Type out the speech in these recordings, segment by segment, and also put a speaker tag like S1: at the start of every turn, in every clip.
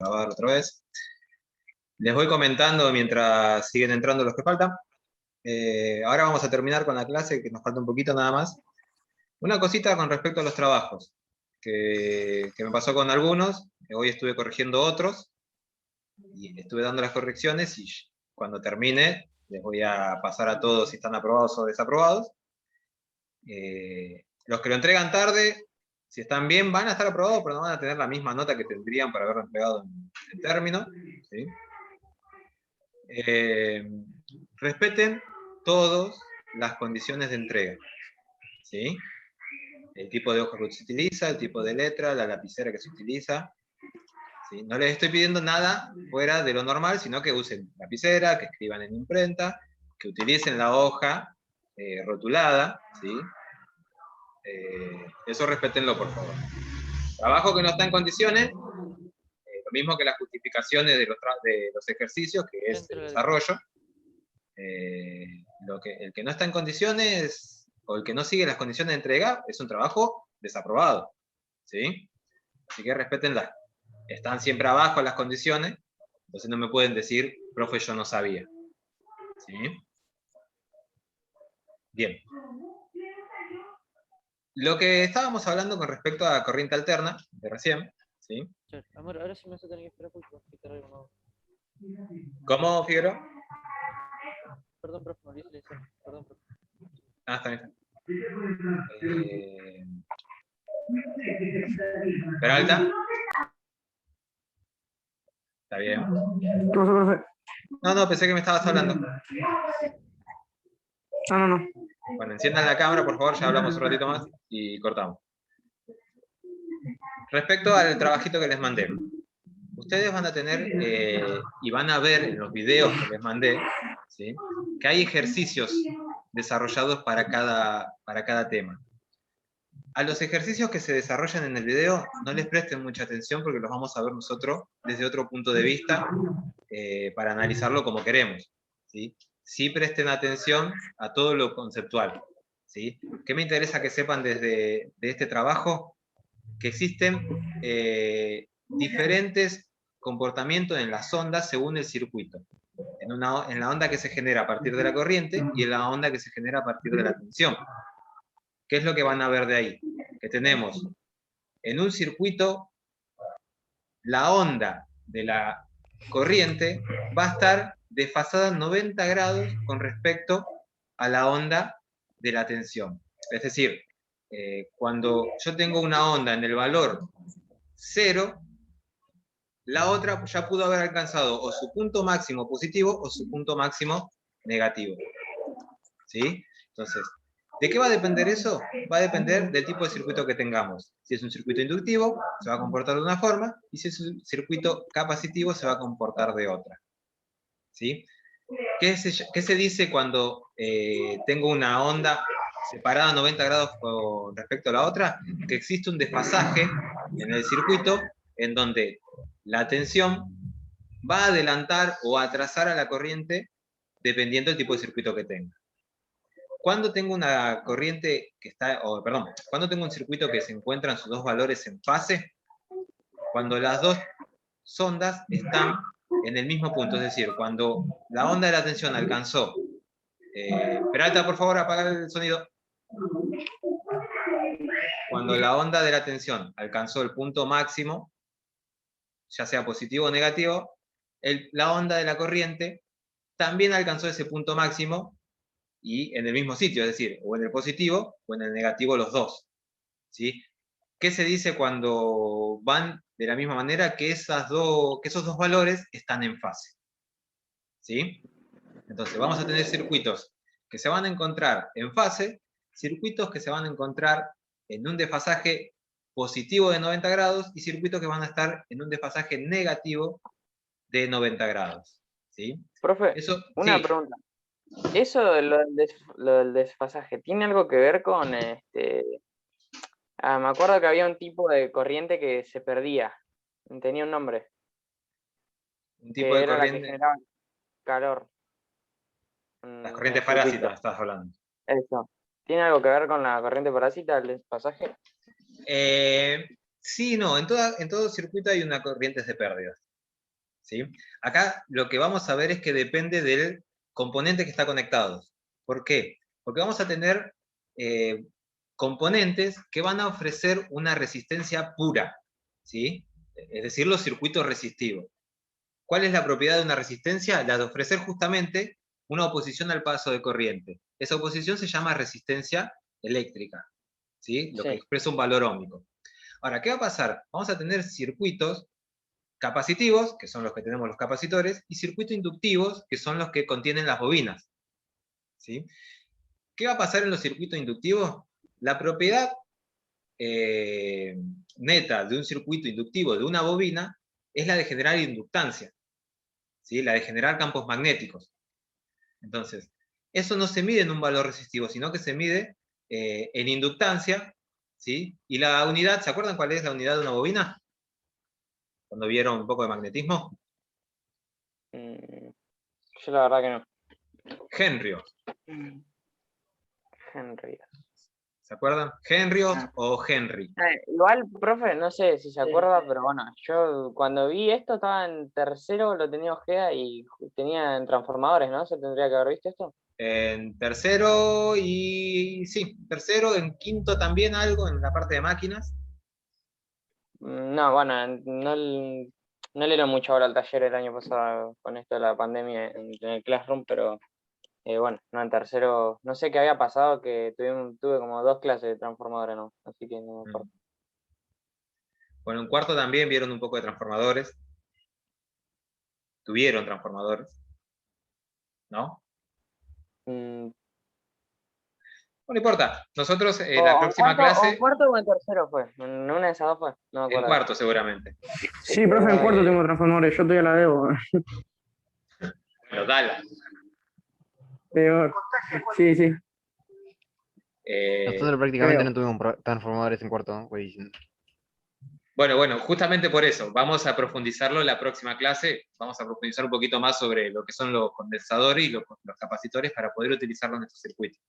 S1: grabar otra vez. Les voy comentando mientras siguen entrando los que faltan. Ahora vamos a terminar con la clase, que nos falta un poquito nada más. Una cosita con respecto a los trabajos, que me pasó con algunos, que hoy estuve corrigiendo otros, y estuve dando las correcciones, y cuando termine les voy a pasar a todos si están aprobados o desaprobados. Los que lo entregan tarde, si están bien, van a estar aprobados, pero no van a tener la misma nota que tendrían para haberlo entregado en término. ¿Sí? Respeten todas las condiciones de entrega. ¿Sí? El tipo de hoja que se utiliza, el tipo de letra, la lapicera que se utiliza. ¿Sí? No les estoy pidiendo nada fuera de lo normal, sino que usen lapicera, que escriban en imprenta, que utilicen la hoja rotulada. ¿Sí? Eso respétenlo, por favor. Trabajo que no está en condiciones, lo mismo que las justificaciones de los ejercicios, que es el desarrollo. El que no está en condiciones, o el que no sigue las condiciones de entrega, es un trabajo desaprobado. ¿Sí? Así que respétenlas. Están siempre abajo las condiciones, entonces no me pueden decir, profe, yo no sabía. ¿Sí? Bien. Lo que estábamos hablando con respecto a corriente alterna, de recién, ¿sí?
S2: Amor, ahora sí me vas a tener que esperar porque te traigo nuevo.
S1: ¿Cómo, Figueroa?
S2: Perdón, profe, me olvidé silenciar. Perdón, profe.
S1: Ah, está bien. Peralta. Está bien.
S3: ¿Qué pasó, profe?
S1: No, pensé que me estabas hablando.
S3: No.
S1: Bueno, enciendan la cámara, por favor, ya hablamos un ratito más y cortamos. Respecto al trabajito que les mandé, ustedes van a tener y van a ver en los videos que les mandé, ¿sí?, que hay ejercicios desarrollados para cada tema. A los ejercicios que se desarrollan en el video no les presten mucha atención porque los vamos a ver nosotros desde otro punto de vista para analizarlo como queremos. ¿Sí? Sí presten atención a todo lo conceptual. ¿Sí? ¿Qué me interesa que sepan de este trabajo? Que existen diferentes comportamientos en las ondas según el circuito. En la onda que se genera a partir de la corriente y en la onda que se genera a partir de la tensión. ¿Qué es lo que van a ver de ahí? Que tenemos en un circuito la onda de la corriente va a estar desfasada 90 grados con respecto a la onda de la tensión. Es decir, cuando yo tengo una onda en el valor 0, la otra ya pudo haber alcanzado o su punto máximo positivo o su punto máximo negativo. ¿Sí? Entonces, ¿de qué va a depender eso? Va a depender del tipo de circuito que tengamos. Si es un circuito inductivo, se va a comportar de una forma, y si es un circuito capacitivo, se va a comportar de otra. ¿Sí? ¿Qué se dice cuando tengo una onda separada a 90 grados con respecto a la otra? Que existe un desfasaje en el circuito en donde la tensión va a adelantar o a atrasar a la corriente dependiendo del tipo de circuito que tenga. Cuando tengo una corriente que está, cuando tengo un circuito que se encuentran sus dos valores en fase, cuando las dos ondas están en el mismo punto, es decir, cuando la onda de la tensión alcanzó, Peralta, por favor, apaga el sonido. Cuando la onda de la tensión alcanzó el punto máximo, ya sea positivo o negativo, la onda de la corriente también alcanzó ese punto máximo y en el mismo sitio, es decir, o en el positivo o en el negativo los dos. ¿Sí? ¿Qué se dice cuando van de la misma manera? Que esos dos valores están en fase. ¿Sí? Entonces vamos a tener circuitos que se van a encontrar en fase, circuitos que se van a encontrar en un desfasaje positivo de 90 grados y circuitos que van a estar en un desfasaje negativo de 90 grados. ¿Sí?
S2: Profe, una pregunta. ¿Eso lo del desfasaje tiene algo que ver con me acuerdo que había un tipo de corriente que se perdía, tenía un nombre,
S1: Un tipo
S2: que
S1: de
S2: era la que
S1: corriente.
S2: generaba calor.
S1: Las
S2: En
S1: corrientes
S2: el circuito.
S1: parásitas estás hablando.
S2: Eso. ¿Tiene algo que ver con la corriente parásita, el desfasaje?
S1: Sí, no, en todo circuito hay una corriente de pérdidas. ¿sí? Acá lo que vamos a ver es que depende del componente que está conectado. ¿Por qué? Porque vamos a tener componentes que van a ofrecer una resistencia pura, ¿sí? Es decir, los circuitos resistivos. ¿Cuál es la propiedad de una resistencia? La de ofrecer justamente una oposición al paso de corriente. Esa oposición se llama resistencia eléctrica, ¿sí? Lo que expresa un valor óhmico. Ahora, ¿qué va a pasar? Vamos a tener circuitos capacitivos, que son los que tenemos los capacitores, y circuitos inductivos, que son los que contienen las bobinas, ¿sí? ¿Qué va a pasar en los circuitos inductivos? La propiedad neta de un circuito inductivo de una bobina es la de generar inductancia, ¿sí? La de generar campos magnéticos. Entonces, eso no se mide en un valor resistivo, sino que se mide en inductancia, ¿sí? Y la unidad, ¿se acuerdan cuál es la unidad de una bobina? Cuando vieron un poco de magnetismo.
S2: Yo la verdad que no.
S1: Henrios.
S2: Henry.
S1: ¿Se acuerdan? ¿Henrios o Henry?
S2: Igual, profe, no sé si se acuerda, pero bueno, yo cuando vi esto estaba en tercero, lo tenía Ojeda y tenía en transformadores, ¿no? ¿Se tendría que haber visto esto?
S1: En tercero y... sí, tercero, en quinto también algo, en la parte de máquinas.
S2: No, bueno, no le dieron mucha hora al taller el año pasado con esto de la pandemia en el Classroom, pero bueno, no en tercero, no sé qué había pasado, que tuve como 2 clases de transformadores, ¿no? Así que no me acuerdo.
S1: Bueno, en cuarto también vieron un poco de transformadores. Tuvieron transformadores, ¿no? No importa. Nosotros en la próxima clase...
S2: ¿En cuarto o en tercero fue? En una de esas dos fue, no me
S1: En
S2: acuerdo.
S1: cuarto seguramente.
S3: Sí, profe, en cuarto tengo transformadores, yo todavía la debo.
S1: Pero dala.
S3: Peor. Sí, sí.
S4: Nosotros prácticamente no tuvimos transformadores en cuarto, güey.
S1: Bueno, justamente por eso, vamos a profundizarlo en la próxima clase, vamos a profundizar un poquito más sobre lo que son los condensadores y los capacitores para poder utilizarlos en nuestros circuitos,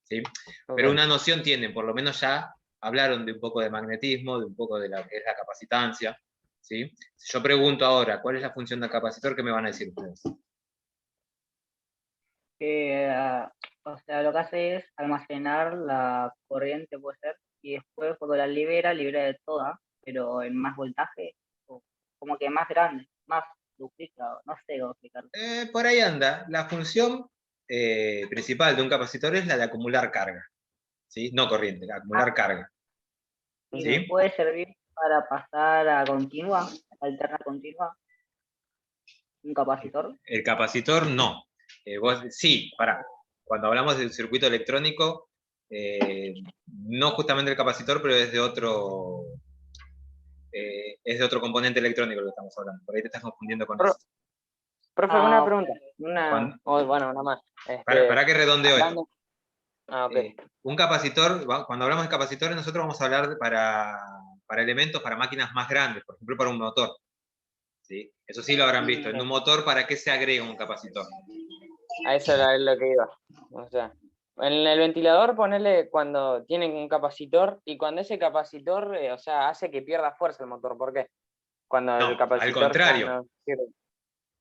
S1: ¿sí?
S2: Okay.
S1: Pero una noción tienen, por lo menos ya hablaron de un poco de magnetismo, de un poco de lo que es la capacitancia, ¿sí? Si yo pregunto ahora, ¿cuál es la función del capacitor? ¿Qué me van a decir ustedes?
S5: O sea, lo que hace es almacenar la corriente, puede ser, y después cuando la libera de toda, pero en más voltaje, o como que más grande, más duplicado, no sé cómo explicarlo.
S1: Por ahí anda. La función principal de un capacitor es la de acumular carga, ¿sí? No corriente, acumular carga.
S5: ¿Y
S1: ¿Sí?
S5: puede servir para pasar a continua, alterna continua, un capacitor?
S1: El capacitor no. Sí, cuando hablamos del circuito electrónico, no justamente el capacitor, pero es de otro componente electrónico lo que estamos hablando. Por ahí te estás confundiendo con eso.
S2: Profe, una pregunta. Una más.
S1: Para que redondeo esto.
S2: Okay.
S1: Un capacitor, cuando hablamos de capacitores, nosotros vamos a hablar para elementos, para máquinas más grandes, por ejemplo, para un motor. ¿Sí? Eso sí lo habrán visto. En un motor, ¿para qué se agrega un capacitor?
S2: A eso es lo que iba. O sea, en el ventilador ponele cuando tienen un capacitor y cuando ese capacitor, o sea, hace que pierda fuerza el motor. ¿Por qué? Cuando
S1: No,
S2: el capacitor
S1: al contrario.
S2: no sirve.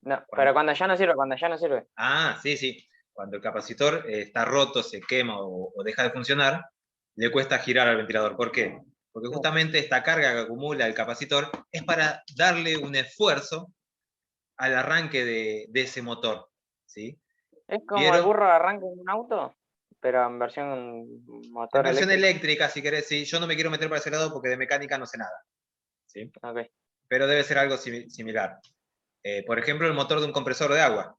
S2: No, pero cuando ya no sirve.
S1: Ah, sí. Cuando el capacitor está roto, se quema o deja de funcionar, le cuesta girar al ventilador. ¿Por qué? Porque justamente esta carga que acumula el capacitor es para darle un esfuerzo al arranque de ese motor, ¿sí?
S2: Es como el burro de arranque en un auto, pero en versión motor
S1: en versión eléctrica, si querés, sí. Yo no me quiero meter para ese lado porque de mecánica no sé nada, ¿sí?
S2: Okay.
S1: Pero debe ser algo similar. Por ejemplo, el motor de un compresor de agua.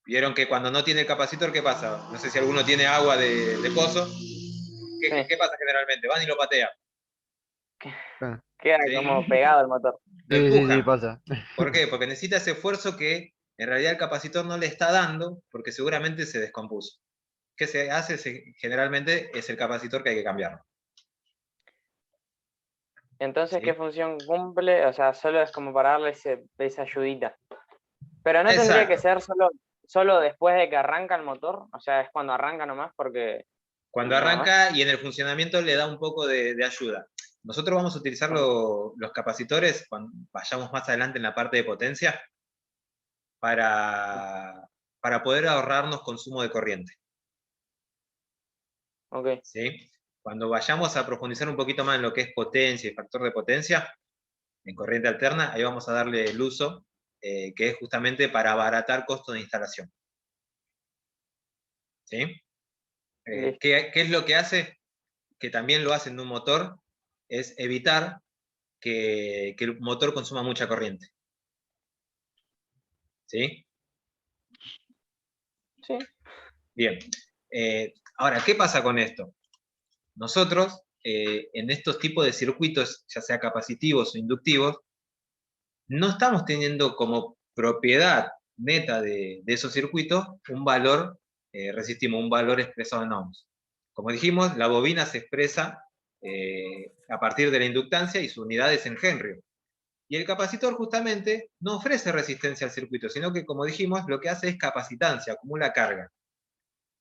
S1: Vieron que cuando no tiene el capacitor, ¿qué pasa? No sé si alguno tiene agua de pozo. ¿Qué pasa generalmente? Van y lo patean.
S2: Queda como pegado el motor.
S4: Sí, pasa.
S1: ¿Por qué? Porque necesita ese esfuerzo que en realidad el capacitor no le está dando porque seguramente se descompuso. ¿Qué se hace? Generalmente es el capacitor que hay que cambiarlo.
S2: Entonces,
S1: ¿sí?
S2: ¿qué función cumple? O sea, solo es como para darle esa ayudita. Pero no tendría que ser solo después de que arranca el motor, o sea, es cuando arranca nomás, porque...
S1: Cuando arranca y en el funcionamiento le da un poco de ayuda. nosotros vamos a utilizar los capacitores cuando vayamos más adelante en la parte de potencia para poder ahorrarnos consumo de corriente.
S2: Ok.
S1: ¿Sí? Cuando vayamos a profundizar un poquito más en lo que es potencia y factor de potencia, en corriente alterna, ahí vamos a darle el uso, que es justamente para abaratar costos de instalación. ¿Sí?
S2: Listo.
S1: ¿Qué es lo que hace? Que también lo hace en un motor, es evitar que el motor consuma mucha corriente. ¿Sí?
S2: Sí.
S1: Bien. Ahora, ¿qué pasa con esto? Nosotros, en estos tipos de circuitos, ya sea capacitivos o inductivos, no estamos teniendo como propiedad neta de esos circuitos un valor resistivo, un valor expresado en ohms. Como dijimos, la bobina se expresa a partir de la inductancia y su unidad es en Henry. Y el capacitor justamente no ofrece resistencia al circuito, sino que, como dijimos, lo que hace es capacitancia, acumula carga.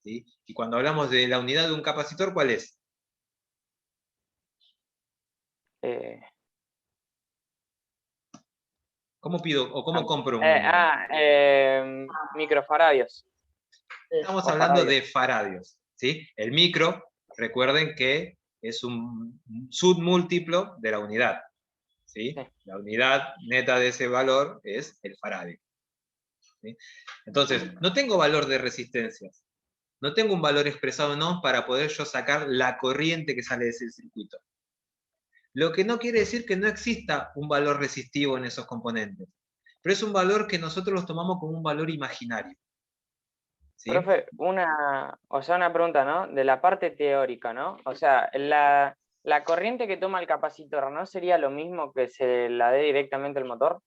S1: ¿Sí? Y cuando hablamos de la unidad de un capacitor, ¿cuál es?
S2: Eh,
S1: ¿Cómo pido o cómo compro un...?
S2: Microfaradios.
S1: Estamos
S2: O
S1: hablando
S2: faradios.
S1: de faradios. ¿Sí? El micro, recuerden que es un submúltiplo de la unidad. ¿Sí?
S2: Sí.
S1: La unidad neta de ese valor es el faradio. ¿Sí? Entonces, no tengo valor de resistencias. No tengo un valor expresado en ohms para poder yo sacar la corriente que sale de ese circuito. Lo que no quiere decir que no exista un valor resistivo en esos componentes, pero es un valor que nosotros los tomamos como un valor imaginario. ¿Sí?
S2: Profe, una pregunta, ¿no? De la parte teórica, ¿no? O sea, la corriente que toma el capacitor, ¿no sería lo mismo que se la dé directamente al motor?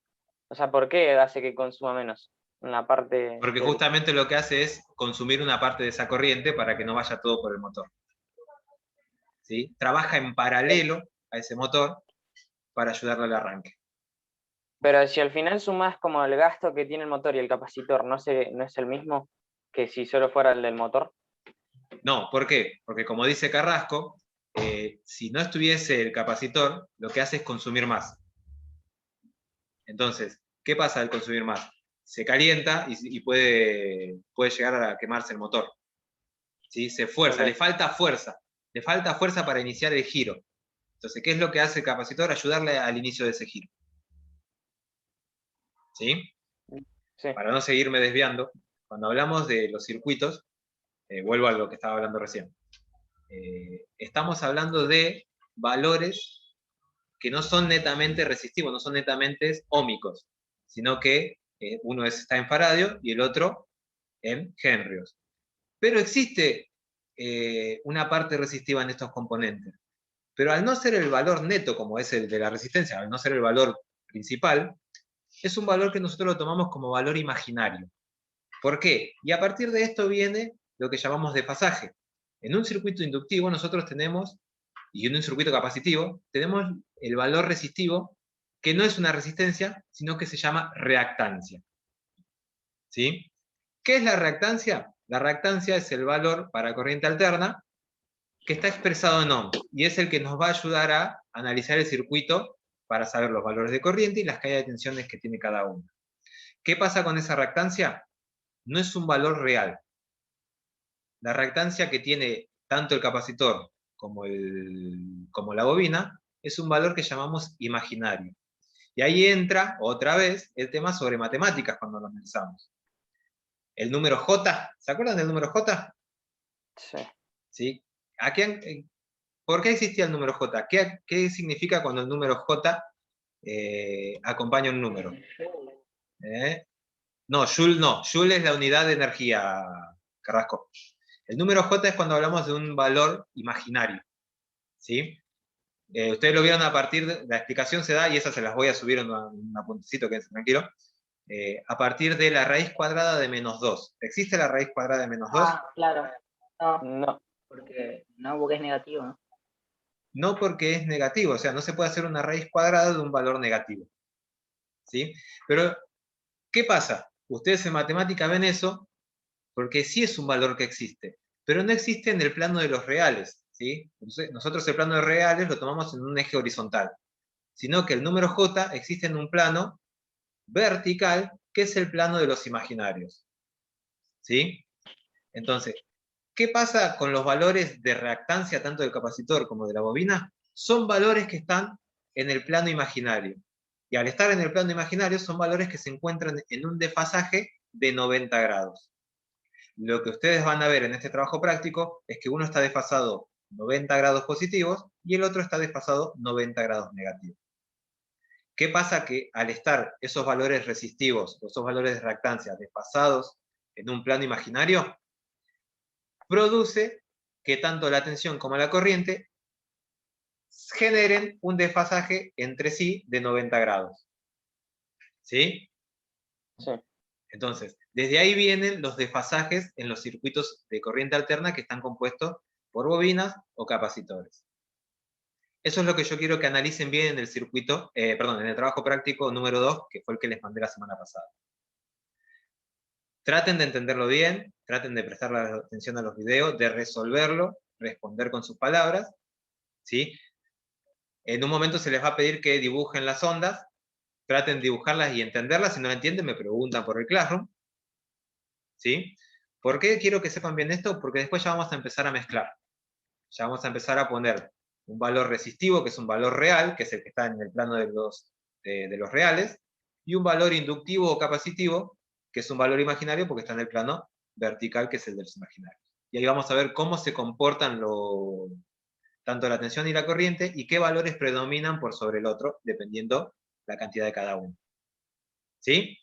S2: O sea, ¿por qué hace que consuma menos en la parte
S1: Porque
S2: teórica?
S1: justamente lo que hace es consumir una parte de esa corriente para que no vaya todo por el motor. ¿Sí? Trabaja en paralelo a ese motor para ayudarle al arranque.
S2: Pero si al final sumás como el gasto que tiene el motor y el capacitor, ¿no es el mismo que si solo fuera el del motor?
S1: No, ¿por qué? Porque como dice Carrasco, si no estuviese el capacitor, lo que hace es consumir más. Entonces, ¿qué pasa al consumir más? Se calienta y puede llegar a quemarse el motor. ¿Sí? Se fuerza,
S2: Okay.
S1: le falta fuerza para iniciar el giro. Entonces, ¿qué es lo que hace el capacitor? Ayudarle al inicio de ese giro. ¿Sí?
S2: Sí.
S1: Para no seguirme desviando, cuando hablamos de los circuitos, vuelvo a lo que estaba hablando recién. Estamos hablando de valores que no son netamente resistivos, no son netamente ómicos, sino que uno está en faradio y el otro en henrios. Pero existe una parte resistiva en estos componentes. Pero al no ser el valor neto, como es el de la resistencia, al no ser el valor principal, es un valor que nosotros lo tomamos como valor imaginario. ¿Por qué? Y a partir de esto viene lo que llamamos desfasaje. En un circuito inductivo nosotros tenemos, y en un circuito capacitivo, tenemos el valor resistivo, que no es una resistencia, sino que se llama reactancia. ¿Sí? ¿Qué es la reactancia? La reactancia es el valor para corriente alterna que está expresado en ohms, y es el que nos va a ayudar a analizar el circuito para saber los valores de corriente y las caídas de tensiones que tiene cada uno. ¿Qué pasa con esa reactancia? No es un valor real. La reactancia que tiene tanto el capacitor como la bobina es un valor que llamamos imaginario. Y ahí entra otra vez el tema sobre matemáticas cuando lo analizamos. El número J, ¿se acuerdan del número J?
S2: Sí.
S1: ¿Sí? ¿Por qué existía el número J? ¿Qué significa cuando el número J acompaña un número? No, Joule no. Joule es la unidad de energía, Carrasco. El número J es cuando hablamos de un valor imaginario. ¿Sí? Ustedes lo vieron a partir de... La explicación se da, y esas se las voy a subir en un apuntecito, quédense tranquilo. A partir de la raíz cuadrada de menos 2. ¿Existe la raíz cuadrada de menos 2?
S5: Ah, claro.
S2: No.
S5: Porque es negativo, ¿no?
S1: No, porque es negativo, o sea, no se puede hacer una raíz cuadrada de un valor negativo. ¿Sí? Pero, ¿qué pasa? Ustedes en matemática ven eso, porque sí es un valor que existe, pero no existe en el plano de los reales. ¿sí? Entonces, nosotros el plano de reales lo tomamos en un eje horizontal, sino que el número j existe en un plano vertical, que es el plano de los imaginarios. ¿Sí? Entonces, ¿qué pasa con los valores de reactancia tanto del capacitor como de la bobina? Son valores que están en el plano imaginario. Y al estar en el plano imaginario son valores que se encuentran en un desfasaje de 90 grados. Lo que ustedes van a ver en este trabajo práctico es que uno está desfasado 90 grados positivos y el otro está desfasado 90 grados negativos. ¿Qué pasa? Que al estar esos valores resistivos, o esos valores de reactancia desfasados en un plano imaginario, produce que tanto la tensión como la corriente generen un desfasaje entre sí de 90 grados. ¿Sí?
S2: Sí.
S1: Entonces, desde ahí vienen los desfasajes en los circuitos de corriente alterna que están compuestos por bobinas o capacitores. Eso es lo que yo quiero que analicen bien en el circuito, en el trabajo práctico número 2, que fue el que les mandé la semana pasada. Traten de entenderlo bien, traten de prestar atención a los videos, de resolverlo, responder con sus palabras, ¿sí? En un momento se les va a pedir que dibujen las ondas, traten de dibujarlas y entenderlas, si no la entienden me preguntan por el Classroom, ¿sí? ¿Por qué quiero que sepan bien esto? Porque después ya vamos a empezar a mezclar, ya vamos a empezar a poner un valor resistivo, que es un valor real, que es el que está en el plano de los reales, y un valor inductivo o capacitivo, que es un valor imaginario porque está en el plano vertical, que es el de los imaginarios. Y ahí vamos a ver cómo se comportan tanto la tensión y la corriente, y qué valores predominan por sobre el otro, dependiendo la cantidad de cada uno. ¿Sí?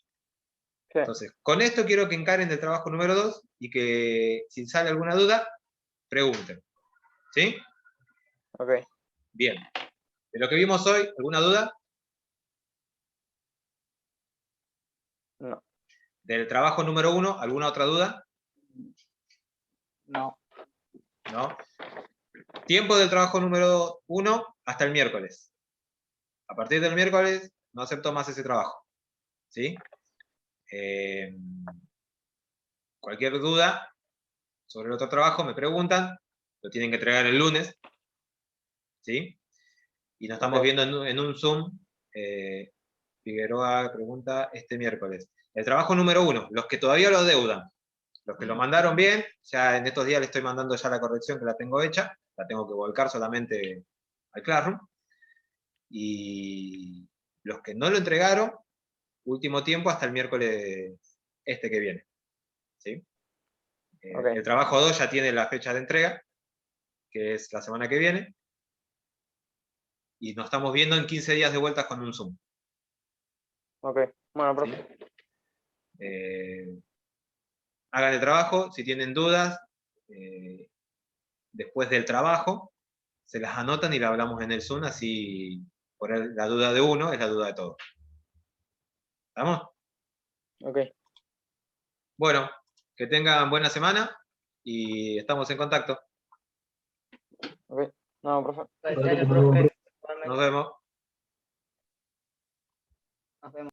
S2: Sí.
S1: Entonces, con esto quiero que encaren el trabajo número 2, y que si sale alguna duda, pregunten. ¿Sí?
S2: Ok.
S1: Bien. De lo que vimos hoy, ¿alguna duda?
S2: No.
S1: Del trabajo número 1, ¿alguna otra duda?
S5: No.
S1: ¿No? Tiempo del trabajo número 1 hasta el miércoles. A partir del miércoles no acepto más ese trabajo. ¿Sí? Cualquier duda sobre el otro trabajo me preguntan, lo tienen que entregar el lunes. ¿Sí? Y nos estamos
S2: Ok.
S1: viendo en un Zoom. Figueroa pregunta este miércoles. El trabajo número 1, los que todavía lo deudan. Los que lo mandaron bien, ya en estos días le estoy mandando ya la corrección que la tengo hecha, la tengo que volcar solamente al Classroom. Y los que no lo entregaron, último tiempo hasta el miércoles este que viene. ¿Sí?
S2: Ok.
S1: El trabajo 2 ya tiene la fecha de entrega, que es la semana que viene. Y nos estamos viendo en 15 días de vuelta con un Zoom.
S2: Ok. Bueno,
S1: ¿Sí?
S2: profe.
S1: Hagan el trabajo, si tienen dudas, después del trabajo, se las anotan y la hablamos en el Zoom, así por la duda de uno es la duda de todos. ¿Estamos?
S2: Ok.
S1: Bueno, que tengan buena semana y estamos en contacto.
S2: Ok. No, profe.
S5: Gracias, profe.
S1: Nos vemos.
S5: Nos vemos.